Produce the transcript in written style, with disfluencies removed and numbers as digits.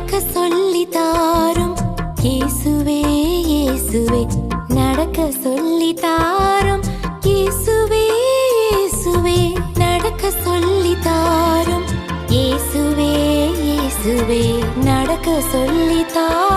நடக்க சொல்லி தாரும் இயேசுவே இயேசுவே நடக்க சொல்லி தாரும் இயேசுவே இயேசுவே நடக்க சொல்லி தாரும் இயேசுவே இயேசுவே நடக்க சொல்லி தாரும்